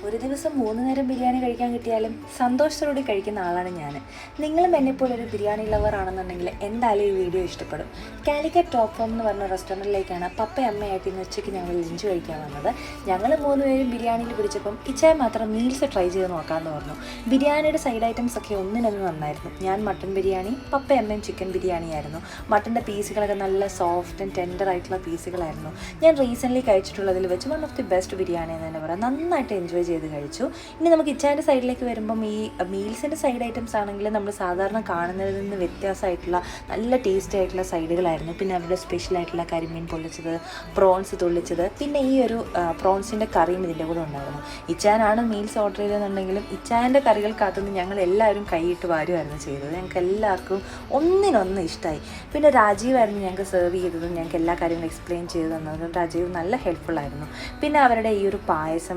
ഒരു ദിവസം 3 നേരം ബിരിയാണി കഴിക്കാൻ കിട്ടിയാലും സന്തോഷത്തോടെ കഴിക്കുന്ന ആളാണ് ഞാൻ. നിങ്ങളും എന്നെപ്പോലെ ഒരു ബിരിയാണി ലവർ ആണെന്നുണ്ടെങ്കിൽ എന്തായാലും ഈ വീഡിയോ ഇഷ്ടപ്പെടും. കാലിക്കറ്റ് ടോപ്പ് ഫോം എന്ന് പറഞ്ഞ റെസ്റ്റോറൻറ്റിലേക്കാണ് പപ്പയും അമ്മയായിട്ട് ഇന്ന് ഉച്ചയ്ക്ക് ഞങ്ങൾ ലഞ്ച് കഴിക്കാൻ വന്നത്. ഞങ്ങൾ 3 പേരും ബിരിയാണിയിൽ പിടിച്ചപ്പം ഇച്ചായ മാത്രം മീൽസ് ട്രൈ ചെയ്ത് നോക്കാമെന്ന് പറഞ്ഞു. ബിരിയാണിയുടെ സൈഡ് ഐറ്റംസ് ഒക്കെ ഒന്നിനൊന്ന് നന്നായിരുന്നു. ഞാൻ മട്ടൻ ബിരിയാണി, പപ്പയും അമ്മയും ചിക്കൻ ബിരിയാണി ആയിരുന്നു. മട്ടൻ്റെ പീസുകളൊക്കെ നല്ല സോഫ്റ്റ് ആൻഡ് ടെൻഡർ ആയിട്ടുള്ള പീസുകളായിരുന്നു. ഞാൻ റീസെൻ്റ്ലി കഴിച്ചിട്ടുള്ളതിൽ വെച്ച് one of the best biryani എന്ന് തന്നെ പറയാം. നന്നായിട്ട് എൻജോയ് ചെയ്ത് കഴിച്ചു. ഇനി നമുക്ക് ഇച്ചാൻ്റെ സൈഡിലേക്ക് വരുമ്പം ഈ മീൽസിൻ്റെ സൈഡ് ഐറ്റംസ് ആണെങ്കിൽ നമ്മൾ സാധാരണ കാണുന്നതിൽ നിന്ന് വ്യത്യാസമായിട്ടുള്ള നല്ല ടേസ്റ്റി ആയിട്ടുള്ള സൈഡുകളായിരുന്നു. പിന്നെ അവരുടെ സ്പെഷ്യലായിട്ടുള്ള കരിമീൻ പൊള്ളിച്ചത്, പ്രോൺസ് തുള്ളിച്ചത്, പിന്നെ ഈ ഒരു പ്രോൺസിൻ്റെ കറിയും ഇതിൻ്റെ കൂടെ ഉണ്ടായിരുന്നു. ഇച്ചാനാണ് മീൽസ് ഓർഡർ ചെയ്തതെന്നുണ്ടെങ്കിലും ഇച്ചാൻ്റെ കറികൾക്കകത്തുനിന്ന് ഞങ്ങൾ എല്ലാവരും കൈയിട്ട് വാരുമായിരുന്നു ചെയ്തത്. ഞങ്ങൾക്ക് എല്ലാവർക്കും ഒന്നിനൊന്ന് ഇഷ്ടമായി. പിന്നെ രാജീവായിരുന്നു ഞങ്ങൾക്ക് സെർവ് ചെയ്തതും ഞങ്ങൾക്ക് എല്ലാ കാര്യങ്ങളും എക്സ്പ്ലെയിൻ ചെയ്ത് തന്നതും. രാജീവ് നല്ല ഹെൽപ്ഫുള്ളായിരുന്നു. പിന്നെ അവരുടെ ഈ ഒരു പായസം